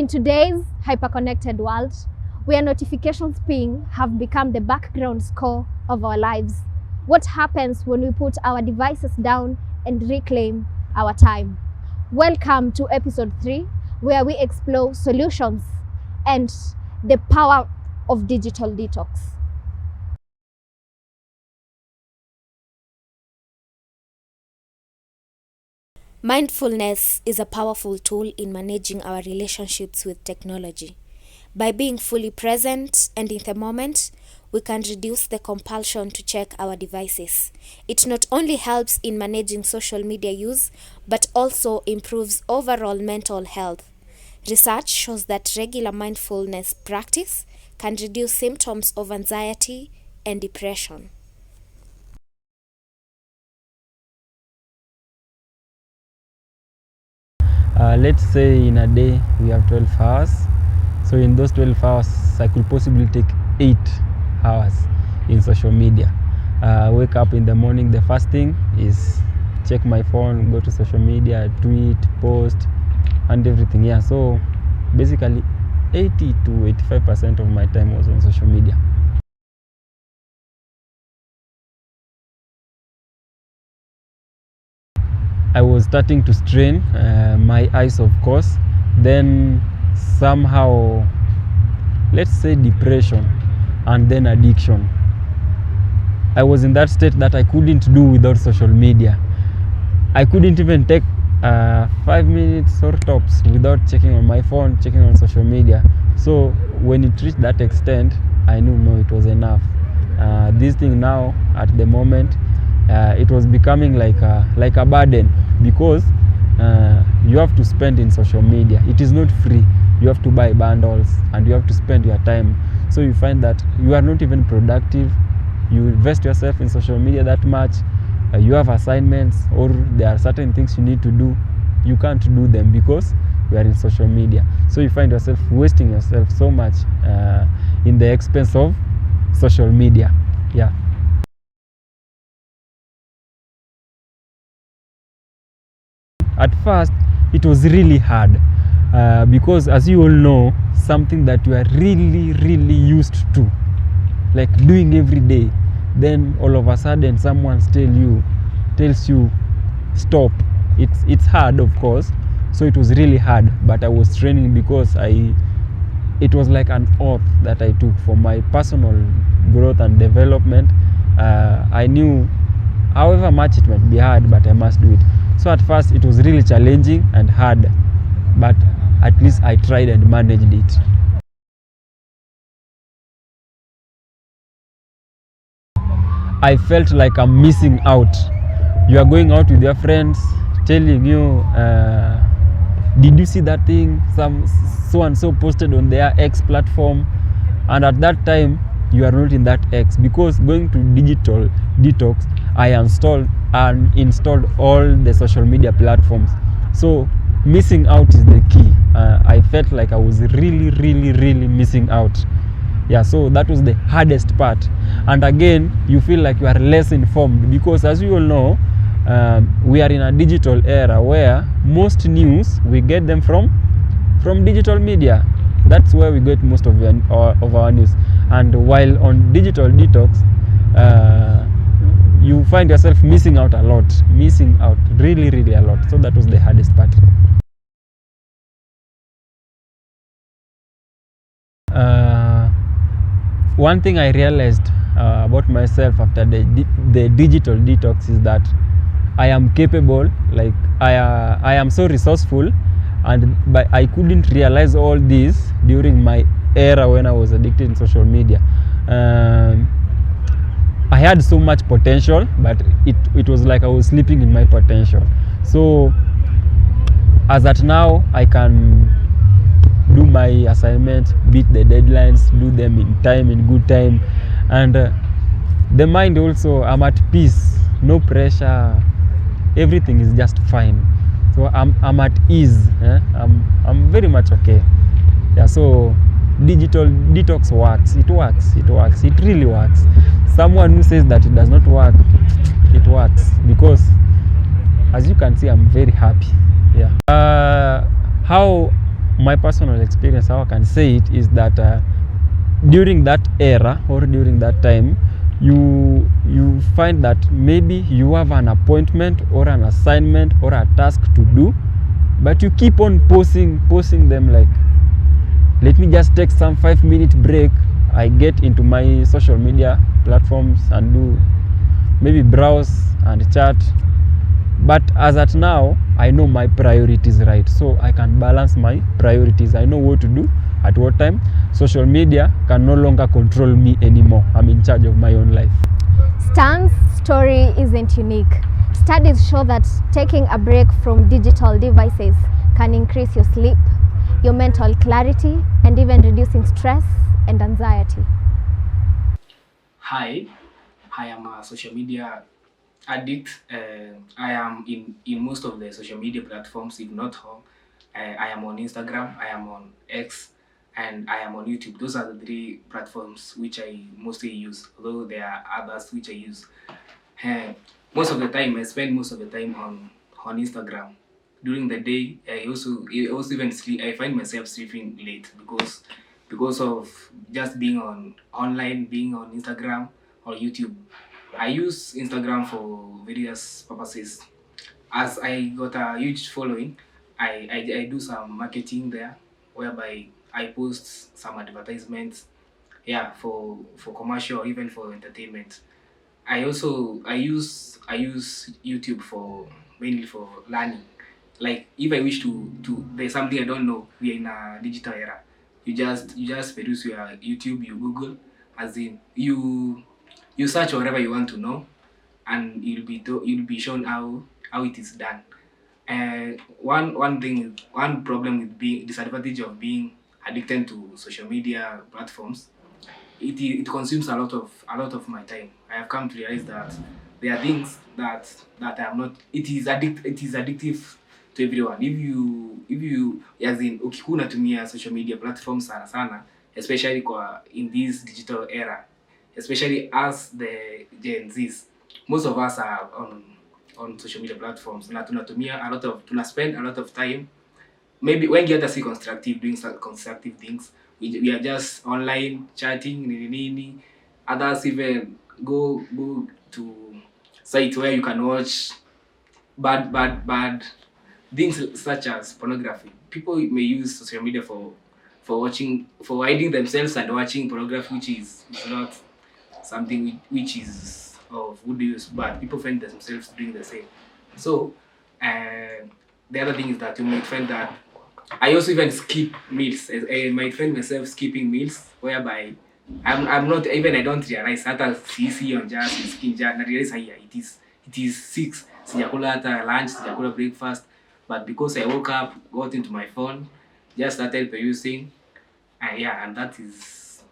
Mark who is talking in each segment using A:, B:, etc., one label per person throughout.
A: today's hyper-connected world, where notifications ping have become the background score of our lives, what happens when we put our devices down and reclaim our time? Welcome to episode 3, where we explore solutions and the power of digital detox.
B: Mindfulness is a powerful tool in managing our relationships with technology. By being fully present and in the moment, we can reduce the compulsion to check our devices. It not only helps in managing social media use, but also improves overall mental health. Research shows that regular mindfulness practice can reduce symptoms of anxiety and depression.
C: Let's say in a day we have 12 hours. So in those 12 hours, I could possibly take 8 hours in social media. Wake up in the morning, the first thing is check my phone, go to social media, tweet, post, and everything. Yeah, so basically 80 to 85% of my time was on social media. I was starting to strain my eyes, of course. Then somehow, let's say depression and then addiction. I was in that state that I couldn't do without social media. I couldn't even take 5 minutes or tops without checking on my phone, checking on social media. So when it reached that extent, I knew no, it was enough. This thing now, at the moment, it was becoming like a burden, because you have to spend in social media. It is not free. You have to buy bundles and you have to spend your time. So you find that you are not even productive. You invest yourself in social media that much. You have assignments, or there are certain things you need to do. You can't do them because you are in social media. So you find yourself wasting yourself so much in the expense of social media. Yeah. At first, it was really hard because, as you all know, something that you are really used to, like doing every day, then all of a sudden someone tells you stop. It's hard, of course. So it was really hard, but I was training because it was like an oath that I took for my personal growth and development. I knew, however much it might be hard, but I must do it. So at first it was really challenging and hard, but at least I tried and managed it. I felt like I'm missing out. You are going out with your friends, telling you, did you see that thing so and so posted on their X platform? And at that time, you are not in that X, because going to digital detox, I installed all the social media platforms. So missing out is the key. I felt like I was really missing out. Yeah, so that was the hardest part. And again, you feel like you are less informed, because as you all know, we are in a digital era where most news, we get them from digital media. That's where we get most of our news. And while on digital detox, you find yourself missing out a lot, really a lot. So that was the hardest part. One thing I realized about myself after the digital detox is that I am capable, like I am so resourceful, but I couldn't realize all this during my era when I was addicted in social media. I had so much potential, but it was like I was sleeping in my potential. So as at now, I can do my assignments, beat the deadlines, do them in good time, and the mind also, I'm at peace, no pressure, everything is just fine. So I'm at ease. I'm very much okay. Yeah, so digital detox works. It really works. Someone who says that it does not work, it works, because as you can see, I'm very happy. Yeah. How my personal experience, how I can say it, is that during that era or during that time, you find that maybe you have an appointment or an assignment or a task to do, but you keep on posting them, like, let me just take some 5-minute break. I get into my social media platforms and do maybe browse and chat. But as at now, I know my priorities, right? So I can balance my priorities. I know what to do at what time. Social media can no longer control me anymore. I'm in charge of my own life.
A: Stan's story isn't unique. Studies show that taking a break from digital devices can increase your sleep, your mental clarity, and even reducing stress and anxiety.
D: Hi, I am a social media addict. I am in most of the social media platforms, if not all. I am on Instagram, I am on X, and I am on YouTube. Those are the 3 platforms which I mostly use, although there are others which I use. Most of the time, I spend most of the time on Instagram. During the day, I also even sleep. I find myself sleeping late because of just being online, being on Instagram or YouTube. I use Instagram for various purposes. As I got a huge following, I do some marketing there, whereby I post some advertisements, yeah, for commercial or even for entertainment. I use YouTube for mainly for learning. Like if I wish to there's something I don't know, we are in a digital era. You just produce your YouTube, you Google, as in you search whatever you want to know, and you'll be shown how it is done. And one problem with being disadvantage of being addicted to social media platforms, it consumes a lot of my time. I have come to realize that there are things that I am not. It is addictive to everyone. If you as in unatumia social media platforms sana sana, especially in this digital era, especially as the Gen Zs, most of us are on social media platforms na tunatumia tuna spend a lot of time. Maybe when you are constructive, doing some constructive things, we are just online chatting, nini. Others even go to sites where you can watch bad things such as pornography. People may use social media for hiding themselves and watching pornography, which is not something which is of good use, but people find themselves doing the same. So, the other thing is that you might find that I also even skip meals. I might find myself skipping meals, whereby I'm not even I don't realize that as CC on just skin jar. I realize yeah, it is 6. Sijakula hata lunch, sijakula breakfast, but because I woke up, got into my phone, just started perusing, and yeah, and that is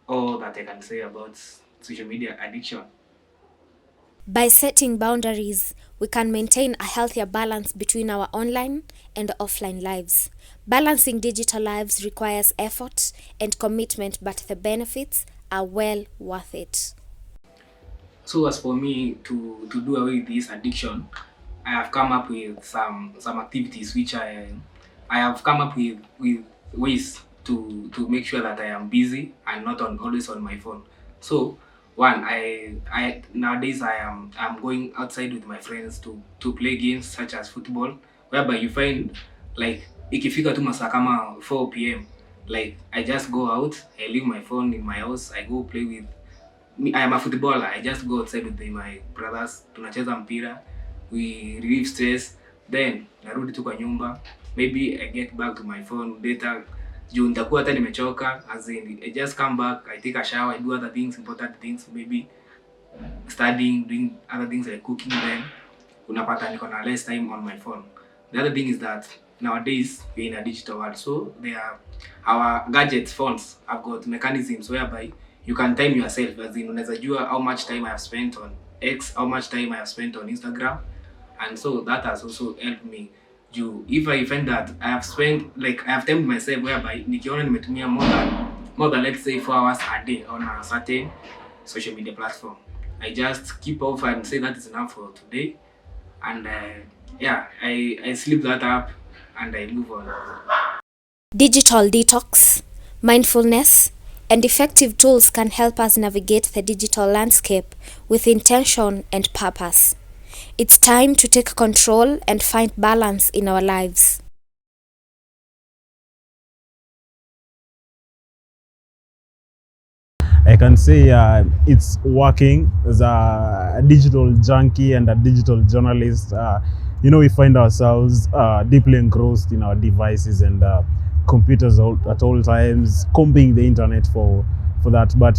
D: all that I can say about social media addiction.
B: By setting boundaries, we can maintain a healthier balance between our online and offline lives. Balancing digital lives requires effort and commitment, but the benefits are well worth it.
D: So as for me to do away with this addiction, I have come up with some activities which I have come up with ways to make sure that I am busy and not always on my phone. So one, I nowadays I'm going outside with my friends to play games such as football, whereby you find like ikifika tu masaa kama 4 p.m. like I just go out, I leave my phone in my house, I go play with me. I am a footballer. I just go outside with my brothers, tunacheza mpira, we relieve stress, then narudi tu kwa nyumba. Maybe I get back to my phone later. Juu nitakuwa hata nimechoka, as in I just come back, I take a shower, I do other things, important things, maybe studying, doing other things like cooking, then unapata niko na less time on my phone. The other thing is that nowadays we're in a digital world, so our gadgets, phones have got mechanisms whereby you can time yourself, as in unaweza jua how much time I have spent on X, how much time I have spent on Instagram, and so that has also helped me. If I find that I have timed myself whereby nikiona nimetumia more than let's say 4 hours a day on a certain social media platform, I just keep off and say that is enough for today, and I sleep that up and I move on.
B: Digital detox, mindfulness, and effective tools can help us navigate the digital landscape with intention and purpose. It's time to take control and find balance in our lives.
E: I can say it's working as a digital junkie and a digital journalist. We find ourselves deeply engrossed in our devices and computers at all times, combing the internet for that. But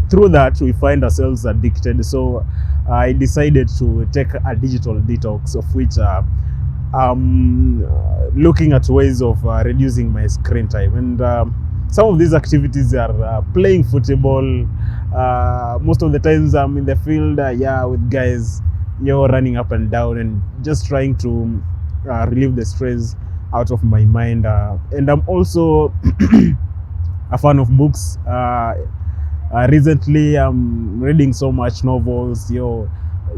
E: through that, we find ourselves addicted. So I decided to take a digital detox, of which looking at ways of reducing my screen time. And some of these activities are playing football. Most of the times I'm in the field, with guys, running up and down and just trying to relieve the stress out of my mind. And I'm also a fan of books. Recently, I'm reading so much novels,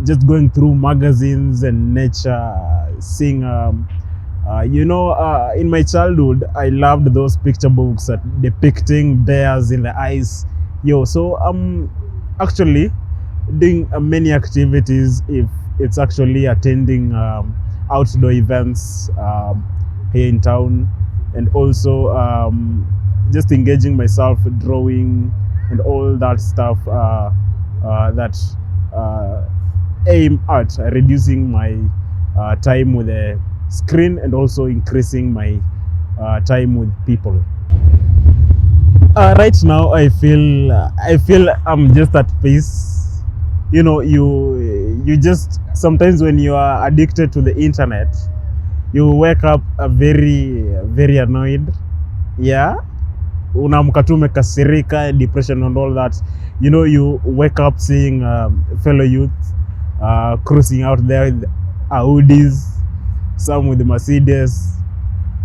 E: just going through magazines and nature, seeing in my childhood, I loved those picture books depicting bears in the ice. So I'm actually doing many activities. If it's actually attending outdoor events here in town, and also just engaging myself, drawing and all that stuff that aim at reducing my time with the screen and also increasing my time with people. Right now, I feel I'm just at peace. You just sometimes when you are addicted to the internet, you wake up very very annoyed. Unaamka tu umekasirika, depression and all that. You wake up seeing fellow youth cruising out there with Audis, some with the Mercedes,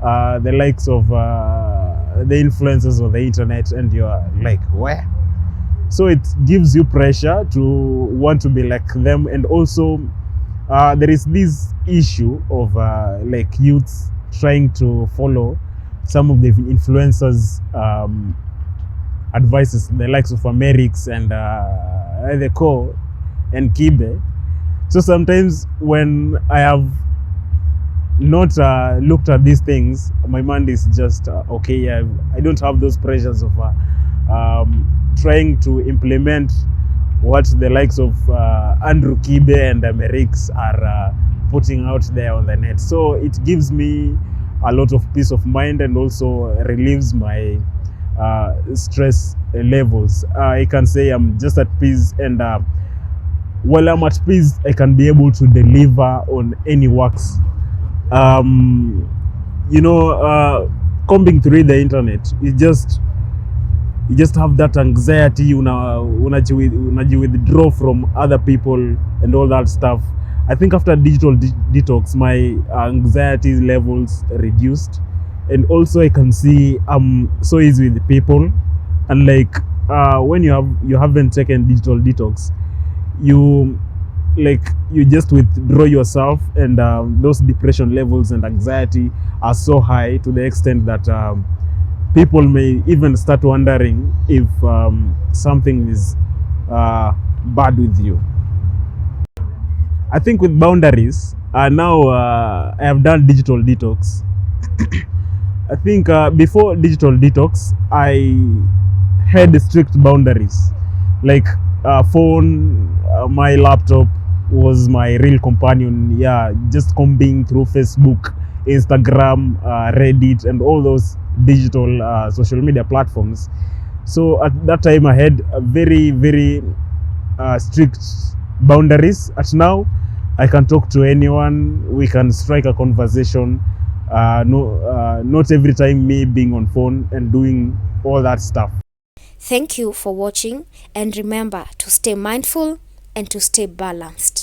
E: the likes of the influencers of the internet, and you're like, where? So it gives you pressure to want to be like them. And also there is this issue of like youths trying to follow some of the influencers advices, the likes of Amerix and the Co and Kibe. So sometimes when I have not looked at these things, my mind is just okay. I don't have those pressures of trying to implement what the likes of Andrew Kibe and Amerix are putting out there on the net. So it gives me a lot of peace of mind and also relieves my stress levels. I can say I'm just at peace, and while I'm at peace, I can be able to deliver on any works. Combing through the internet, you just have that anxiety, withdraw from other people and all that stuff. I think after digital detox, my anxiety levels reduced, and also I can see I'm so easy with people. And like when you haven't taken digital detox, you just withdraw yourself, and those depression levels and anxiety are so high to the extent that people may even start wondering if something is bad with you. I think with boundaries, now I have done digital detox. I think before digital detox, I had strict boundaries. Like phone, my laptop was my real companion. Just combing through Facebook, Instagram, Reddit, and all those digital social media platforms. So at that time, I had a very very strict boundaries. At now, I can talk to anyone. We can strike a conversation. Not every time me being on phone and doing all that stuff.
B: Thank you for watching, and remember to stay mindful and to stay balanced.